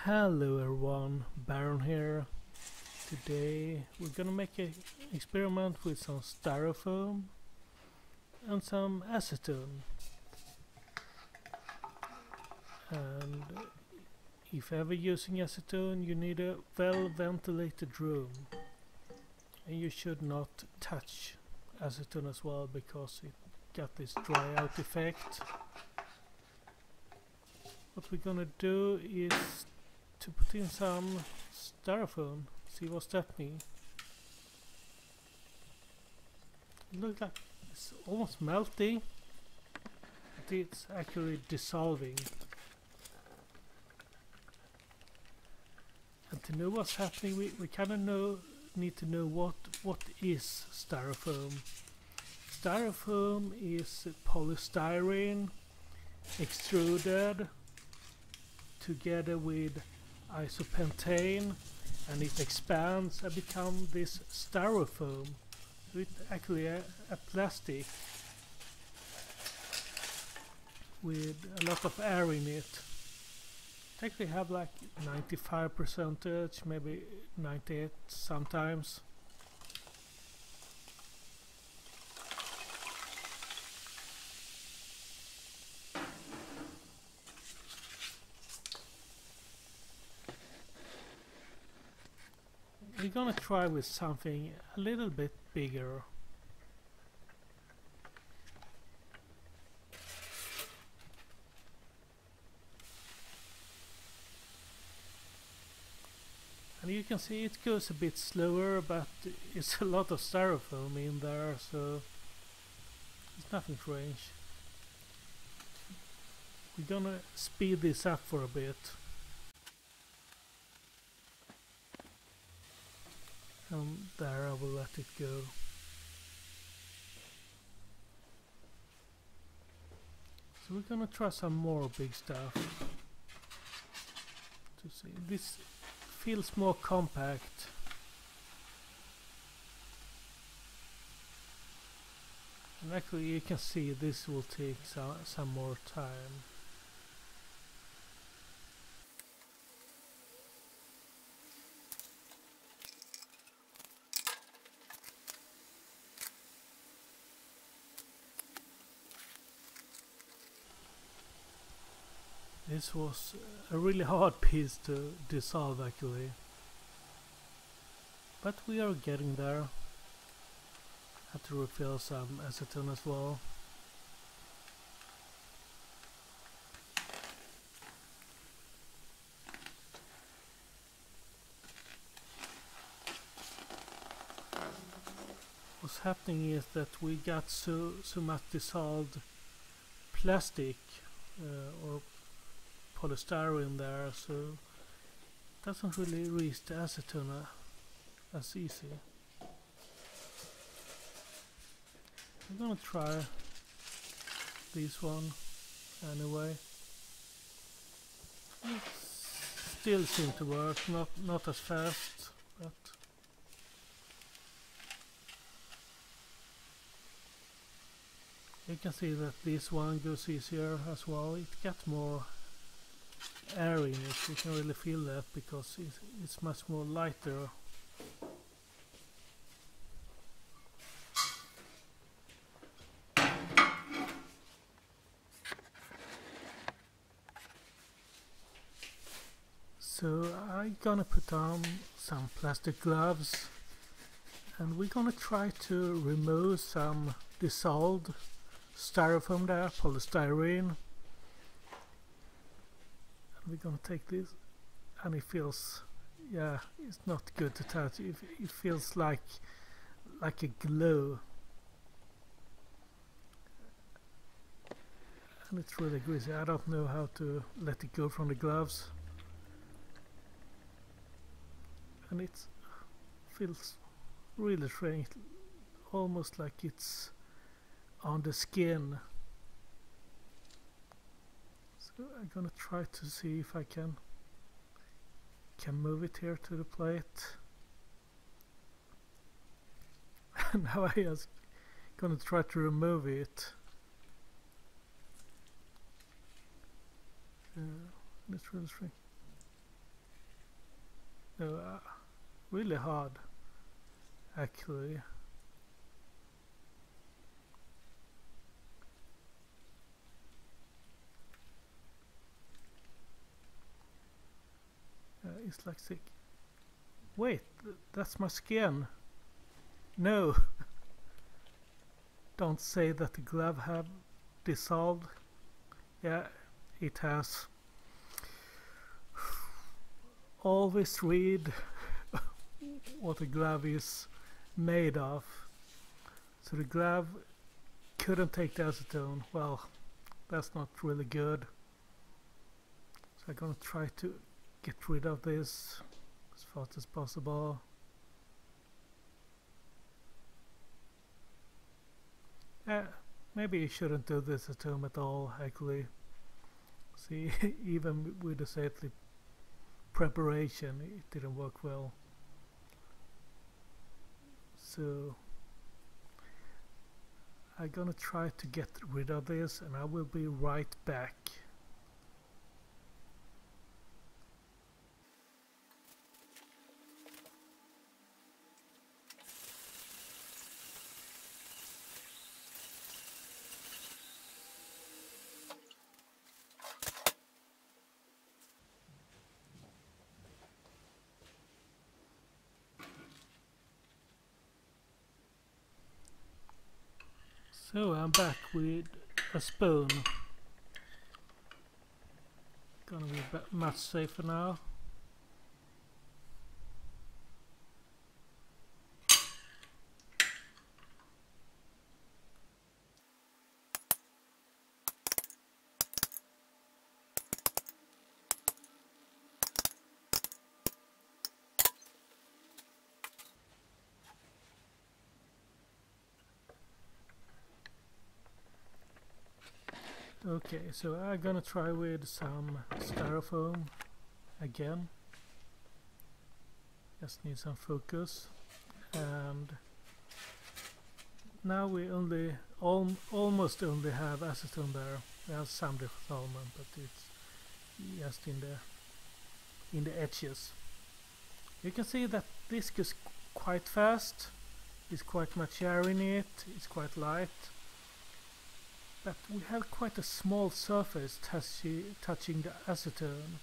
Hello everyone, Baron here. Today we're gonna make an experiment with some styrofoam and some acetone. And if ever using acetone, you need a well ventilated room, and you should not touch acetone as well because it got this dry out effect. What we're gonna do is to put in some styrofoam, see what's happening. It looks like it's almost melting, but it's actually dissolving. And to know what's happening, we kind of need to know what is styrofoam. Styrofoam is polystyrene extruded together with isopentane, and it expands and becomes this styrofoam. So it's actually a plastic with a lot of air in it. It actually have like 95%, maybe 98 sometimes. We're gonna try with something a little bit bigger. And you can see it goes a bit slower, but it's a lot of styrofoam in there, so it's nothing strange. We're gonna speed this up for a bit. And there I will let it go. So we're gonna try some more big stuff to see. This feels more compact. And actually you can see this will take some more time. This was a really hard piece to dissolve actually, but we are getting there. Have to refill some acetone as well. What's happening is that we got so much dissolved plastic or polystyrene there, so it doesn't really reach the acetone as easy. I'm gonna try this one anyway. It still seems to work, not as fast, but you can see that this one goes easier as well. It got more air in it, you can really feel that because it's much more lighter. So I'm gonna put on some plastic gloves, and we're gonna try to remove some dissolved styrofoam there, polystyrene. We're gonna take this, and it feels, yeah, it's not good to touch. It feels like a glue, and it's really greasy. I don't know how to let it go from the gloves, and it feels really strange, almost like it's on the skin. I'm gonna try to see if I can move it here to the plate. Now I was gonna try to remove it. Let's really strange. No, really hard actually. It's like sick. Wait, that's my skin. No, don't say that the glove have dissolved. Yeah, it has. Always read what the glove is made of. So the glove couldn't take the acetone. Well, that's not really good. So I'm gonna try to get rid of this as fast as possible. Maybe you shouldn't do this at home at all, actually. See, even with the safety preparation, it didn't work well. So I'm gonna try to get rid of this, and I will be right back. So I'm back with a spoon. Gonna be much safer now. Okay, so I'm gonna try with some styrofoam again. Just need some focus. And now we almost only have acetone there. We have some dissolvent, but it's just in the edges. You can see that this goes quite fast. There's quite much air in it. It's quite light. But we have quite a small surface touching the acetone.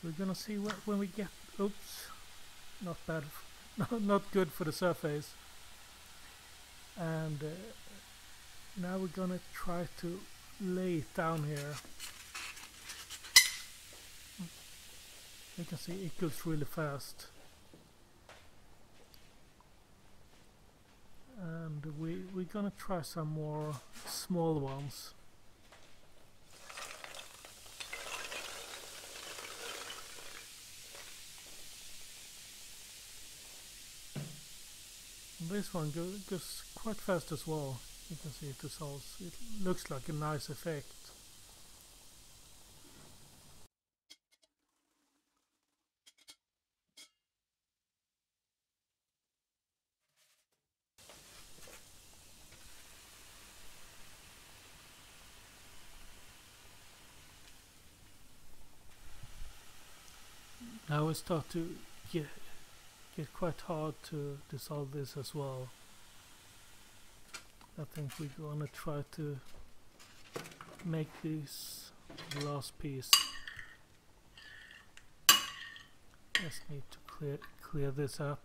We're gonna see when we get. Oops, not bad. Not good for the surface. And now we're gonna try to lay it down here. You can see it goes really fast. And we're gonna try some more small ones. This one goes quite fast as well. You can see it dissolves. It looks like a nice effect. Now we start to get quite hard to dissolve this as well. I think we're gonna try to make this last piece. Just need to clear this up.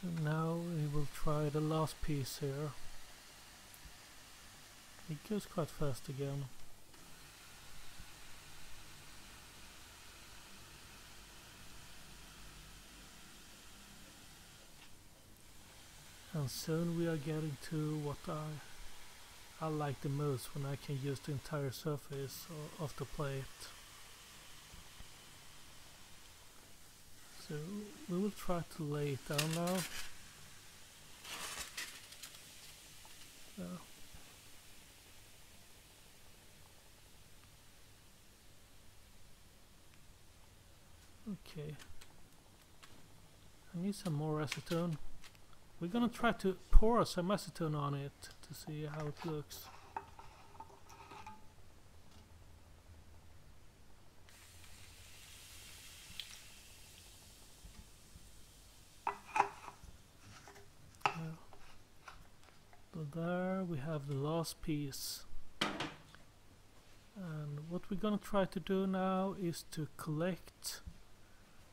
So now we will try the last piece here. It goes quite fast again. And soon we are getting to what I like the most, when I can use the entire surface of the plate. So we will try to lay it down now. Okay. I need some more acetone. We're gonna try to pour some acetone on it to see how it looks. So there we have the last piece. And what we're gonna try to do now is to collect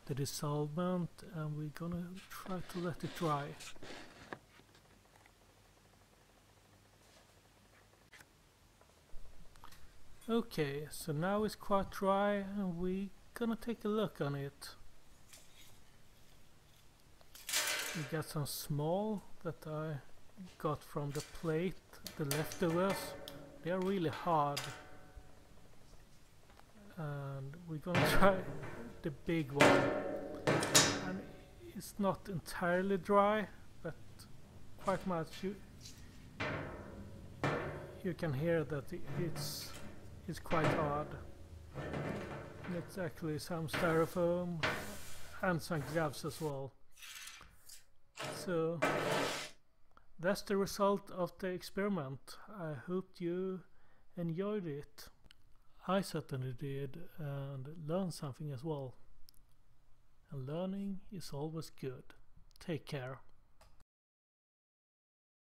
the dissolvent, and we're gonna try to let it dry. Okay, so now it's quite dry and we're gonna take a look on it. We got some small that I got from the plate, the leftovers. They are really hard. And we're gonna try the big one. And it's not entirely dry, but quite much. You can hear that it's quite hard. And it's actually some styrofoam and some gloves as well. So that's the result of the experiment. I hope you enjoyed it. I certainly did, and learned something as well. And learning is always good. Take care.